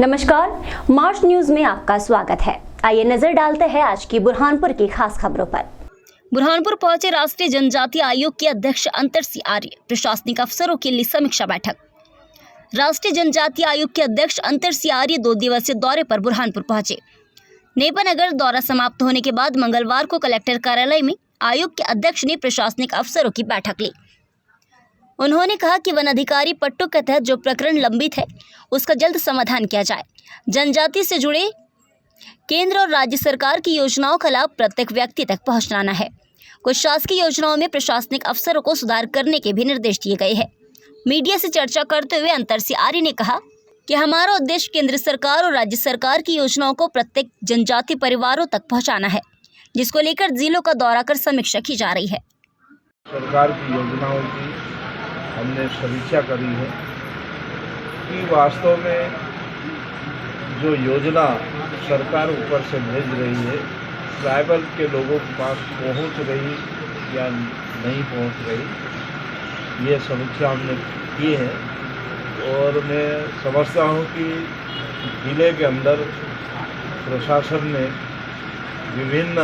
नमस्कार, मार्च न्यूज में आपका स्वागत है। आइए नजर डालते हैं आज की बुरहानपुर की खास खबरों पर। बुरहानपुर पहुंचे राष्ट्रीय जनजाति आयोग के अध्यक्ष अंतर सिंह आर्य, प्रशासनिक अफसरों के लिए समीक्षा बैठक। राष्ट्रीय जनजाति आयोग के अध्यक्ष अंतर सिंह आर्य 2 दिवसीय दौरे पर बुरहानपुर पहुंचे। नेपनगर दौरा समाप्त होने के बाद मंगलवार को कलेक्टर कार्यालय में आयोग के अध्यक्ष ने प्रशासनिक अफसरों की बैठक ली। उन्होंने कहा कि वन अधिकारी पट्टों के तहत जो प्रकरण लंबित है उसका जल्द समाधान किया जाए। जनजाति से जुड़े केंद्र और राज्य सरकार की योजनाओं का लाभ प्रत्येक व्यक्ति तक पहुंचाना है। कुछ शासकीय योजनाओं में प्रशासनिक अफसरों को सुधार करने के भी निर्देश दिए गए हैं। मीडिया से चर्चा करते हुए अंतर सिंह आर्य ने कहा कि हमारा उद्देश्य केंद्र सरकार और राज्य सरकार की योजनाओं को प्रत्येक जनजाति परिवारों तक पहुँचाना है, जिसको लेकर जिलों का दौरा कर समीक्षा की जा रही है। सरकार की योजनाओं की हमने समीक्षा करी है कि वास्तव में जो योजना सरकार ऊपर से भेज रही है ट्राइबल के लोगों के पास पहुंच रही या नहीं पहुंच रही, ये समीक्षा हमने की है। और मैं समझता हूं कि जिले के अंदर प्रशासन ने विभिन्न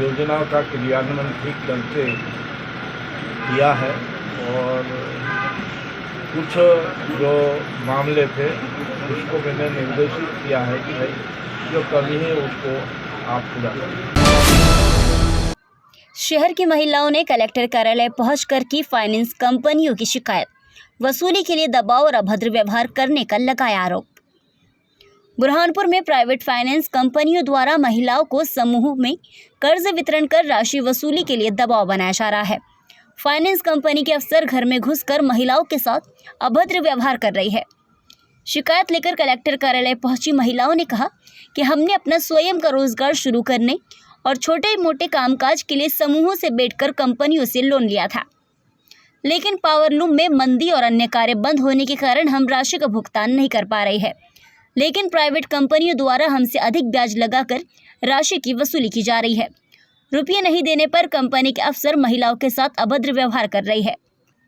योजनाओं का क्रियान्वयन ठीक करके किया है और कुछ जो मामले थे उसको मैंने निर्देशित किया है कि भाई जो कमी है उसको आप पूरा करें। शहर की महिलाओं ने कलेक्टर कार्यालय पहुंचकर की फाइनेंस कंपनियों की शिकायत, वसूली के लिए दबाव और अभद्र व्यवहार करने का लगाया आरोप। बुरहानपुर में प्राइवेट फाइनेंस कंपनियों द्वारा महिलाओं को समूह में कर्ज वितरण कर राशि वसूली के लिए दबाव बनाया जा रहा है। फाइनेंस कंपनी के अफसर घर में घुसकर महिलाओं के साथ अभद्र व्यवहार कर रही है। शिकायत लेकर कलेक्टर कार्यालय पहुंची महिलाओं ने कहा कि हमने अपना स्वयं का रोजगार शुरू करने और छोटे मोटे कामकाज के लिए समूहों से बैठकर कंपनियों से लोन लिया था, लेकिन पावरलूम में मंदी और अन्य कार्य बंद होने के कारण हम राशि का भुगतान नहीं कर पा रहे हैं। लेकिन प्राइवेट कंपनियों द्वारा हमसे अधिक ब्याज लगाकर राशि की वसूली की जा रही है। रुपये नहीं देने पर कंपनी के अफसर महिलाओं के साथ अभद्र व्यवहार कर रही है।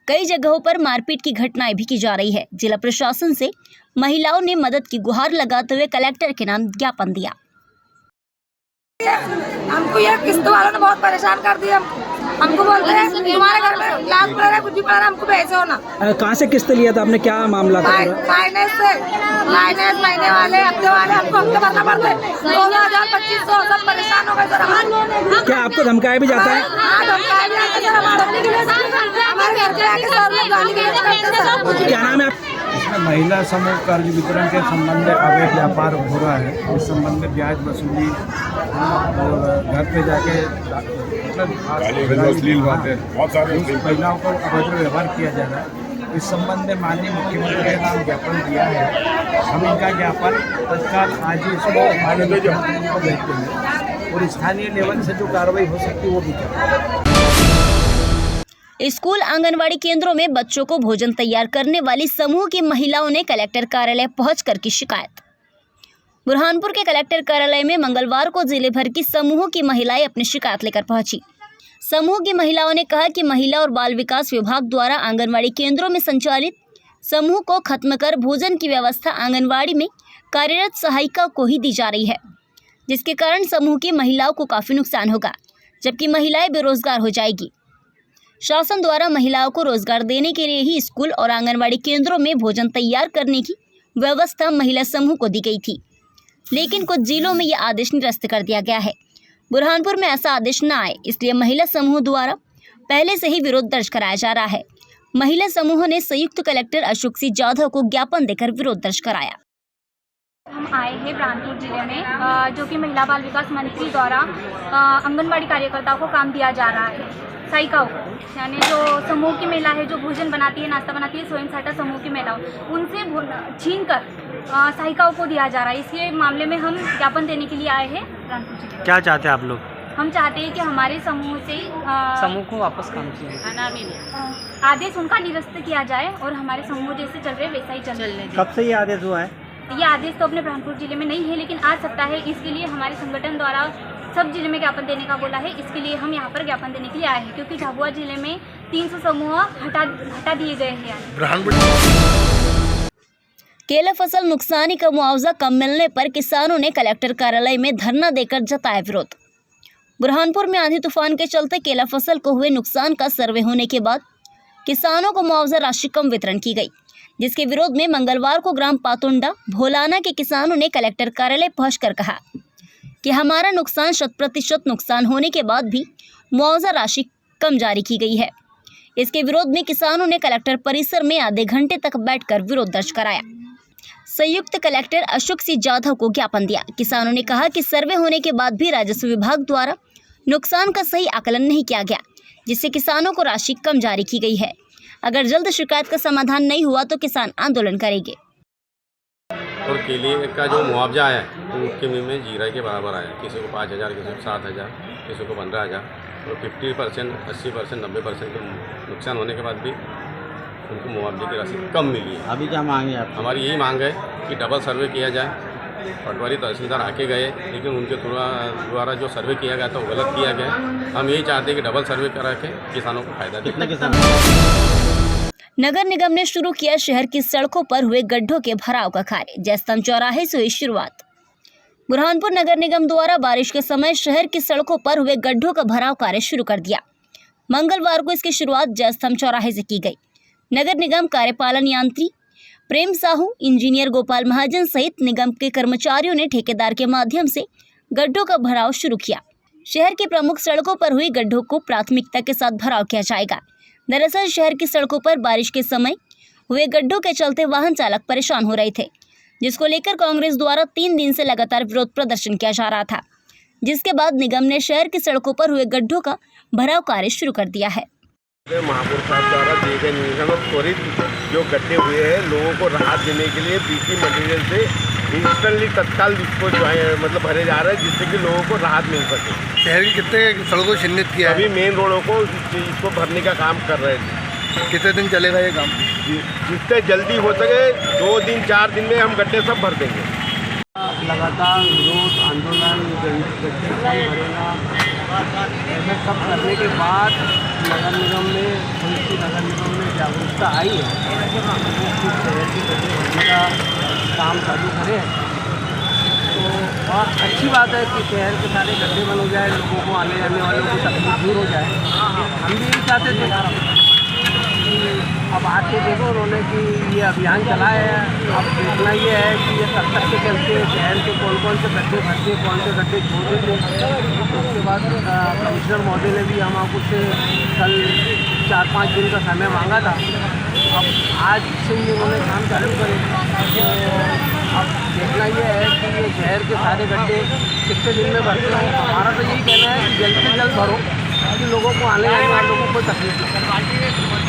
कई जगहों पर मारपीट की घटनाएं भी की जा रही है। जिला प्रशासन से महिलाओं ने मदद की गुहार लगाते हुए कलेक्टर के नाम ज्ञापन दिया। हमको ये किस्त वालों ने बहुत परेशान कर दिया। हमको बोलते हैं तुम्हारे घर में लाख पड़ रहा है, कुछ भी पड़ रहा है, हमको भेजो ना। कहाँ से किस्त लिया था आपने, क्या मामला था? फाइनेंस से, फाइनेंस महीने वाले हफ्ते वाले हमको हफ्ते भरना पड़ता है। 2000-2500 सब परेशान हो गए सर। क्या आपको धमकाया भी जाता है? हाँ, धमकाया भी जाता है सर। हमारे घर के आके सर लोग गाली गलौज करते हैं सर। क्या नाम है आप? इसमें महिला समूह कर्ज वितरण के संबंध में अवैध व्यापार हो रहा है। इस संबंध में ब्याज वसूली और घर पे जाके महिलाओं को अभद्र व्यवहार किया जा रहा है। इस संबंध में माननीय मुख्यमंत्री के नाम ज्ञापन दिया है। हम इनका ज्ञापन तत्काल आज ही इसको माननीय मुख्यमंत्री को भेज देंगे और स्थानीय लेवल से जो कार्रवाई हो सकती है वो भी करेंगे। स्कूल आंगनवाड़ी केंद्रों में बच्चों को भोजन तैयार करने वाली समूह की महिलाओं ने कलेक्टर कार्यालय पहुंचकर की शिकायत। बुरहानपुर के कलेक्टर कार्यालय में मंगलवार को जिले भर की समूहों की महिलाएं अपनी शिकायत लेकर पहुंची। समूह की महिलाओं ने कहा कि महिला और बाल विकास विभाग द्वारा आंगनवाड़ी केंद्रों में संचालित समूह को खत्म कर भोजन की व्यवस्था आंगनवाड़ी में कार्यरत सहायिका को ही दी जा रही है, जिसके कारण समूह की महिलाओं को काफी नुकसान होगा, जबकि महिलाएं बेरोजगार हो जाएगी। शासन द्वारा महिलाओं को रोजगार देने के लिए ही स्कूल और आंगनवाड़ी केंद्रों में भोजन तैयार करने की व्यवस्था महिला समूह को दी गई थी, लेकिन कुछ जिलों में यह आदेश निरस्त कर दिया गया है। बुरहानपुर में ऐसा आदेश न आए, इसलिए महिला समूह द्वारा पहले से ही विरोध दर्ज कराया जा रहा है। महिला समूह ने संयुक्त कलेक्टर अशोक सिंह जाधव को ज्ञापन देकर विरोध दर्ज कराया। हम आए हैं बुरहानपुर जिले में, जो कि महिला बाल विकास मंत्री द्वारा आंगनबाड़ी कार्यकर्ताओं को काम दिया जा रहा है। सहायिकाओं को, यानी जो समूह की महिला है जो भोजन बनाती है, नाश्ता बनाती है, स्वयं सहायता समूह की महिलाओं, उनसे छीन कर सहायिकाओं को दिया जा रहा है। इसके मामले में हम ज्ञापन देने के लिए आए हैं बुरहानपुर जिले। क्या चाहते हैं आप लोग? हम चाहते हैं कि हमारे समूह से समूह को वापस काम चाहिए, आदेश उनका निरस्त किया जाए और हमारे समूह जैसे चल रहे वैसा ही चलने। कब से ये आदेश हुआ है? ये आदेश तो अपने बुरहानपुर जिले में नहीं है, लेकिन आ सकता है। इसके लिए हमारे संगठन द्वारा सब जिले में ज्ञापन देने का बोला है। इसके लिए हम यहाँ पर ज्ञापन देने के लिए आए हैं, क्योंकि झाबुआ जिले में 300 समूह हटा दिए गए हैं। केला फसल नुकसानी का मुआवजा कम मिलने पर किसानों ने कलेक्टर कार्यालय में धरना देकर जताया विरोध। बुरहानपुर में आंधी तूफान के चलते केला फसल को हुए नुकसान का सर्वे होने के बाद किसानों को मुआवजा राशि कम वितरण की गई, जिसके विरोध में मंगलवार को ग्राम पातुंडा भोलाना के किसानों ने कलेक्टर कार्यालय पहुंचकर कहा कि हमारा नुकसान 100% नुकसान होने के बाद भी मुआवजा राशि कम जारी की गई है। इसके विरोध में किसानों ने कलेक्टर परिसर में आधे घंटे तक बैठकर विरोध दर्ज कराया। संयुक्त कलेक्टर अशोक सिंह जाधव को ज्ञापन दिया। किसानों ने कहा कि सर्वे होने के बाद भी राजस्व विभाग द्वारा नुकसान का सही आकलन नहीं किया गया, जिससे किसानों को राशि कम जारी की गई है। अगर जल्द शिकायत का समाधान नहीं हुआ तो किसान आंदोलन करेंगे। और केले का जो मुआवजा आया तो उसके में जीरा के बराबर आया, किसी को 5,000, किसी को 7,000, किसी को 15,000 और 50%, 80%, 90% के नुकसान होने के बाद भी उनको मुआवजे की राशि कम मिली है। अभी क्या मांग है आप? हमारी यही मांग है कि डबल सर्वे किया जाए। पटवारी तहसीलदार आके गए, लेकिन उनके द्वारा जो सर्वे किया गया था वो गलत किया गया। हम यही चाहते हैं कि डबल सर्वे करा के किसानों को फायदा दे। कितने किसान? नगर निगम ने शुरू किया शहर की सड़कों पर हुए गड्ढों के भराव का कार्य। जयस्तंभ चौराहे से हुई शुरुआत। बुरहानपुर नगर निगम द्वारा बारिश के समय शहर की सड़कों पर हुए गड्ढों का भराव कार्य शुरू कर दिया। मंगलवार को इसकी शुरुआत जयस्तंभ चौराहे से की गई। नगर निगम कार्यपालन यंत्री प्रेम साहू, इंजीनियर गोपाल महाजन सहित निगम के कर्मचारियों ने ठेकेदार के माध्यम से गड्ढों का भराव शुरू किया। शहर की प्रमुख सड़कों पर हुए गड्ढों को प्राथमिकता के साथ भराव किया जाएगा। दरअसल शहर की सड़कों पर बारिश के समय हुए गड्ढों के चलते वाहन चालक परेशान हो रहे थे, जिसको लेकर कांग्रेस द्वारा 3 दिन से लगातार विरोध प्रदर्शन किया जा रहा था, जिसके बाद निगम ने शहर की सड़कों पर हुए गड्ढों का भराव कार्य शुरू कर दिया है। महापौर साहब द्वारा दिए गए निर्देशन और त्वरित जो गड्ढे हुए हैं लोगों को राहत देने के लिए बीसी मटेरियल से इंस्टेंटली तत्काल इसको जो है मतलब भरे जा रहे हैं, जिससे कि लोगों को राहत मिल सके। शहर की कितने सड़कों को चिन्हित किया है? अभी मेन रोडों को इसको भरने का काम कर रहे थे। कितने दिन चलेगा ये काम? जितने जल्दी हो सके 2 दिन 4 दिन में हम गड्ढे सब भर देंगे। लगातार विरोध आंदोलन गड्ढे भरेगा ऐसा सब करने के बाद नगर निगम में जागरूकता आई है कि शहर के गड्ढे भरने का काम चालू करें। तो बहुत अच्छी बात है कि शहर के सारे गड्ढे बन हो जाए, लोगों को आने जाने वालों की तकलीफ दूर हो जाए। हम भी यही चाहते थे कि अब आके देखो उन्होंने कि ये अभियान चलाया है। अब देखना ये है कि ये कब तक के चलते शहर के कौन से गड्ढे भरते, कौन से गड्ढे छोड़ देते। उसके बाद कमिश्नर महोदय ने भी हम कुछ कल 4-5 दिन का समय मांगा था। अब आज से ही उन्होंने काम चालू करे। तो अब देखना ये है कि ये शहर के सारे गड्ढे कितने दिन में भरते हैं। हमारा तो यही कहना है कि जल्द से जल्द भरो, ताकि लोगों को आने जाने वालों को कोई तकलीफ नहीं।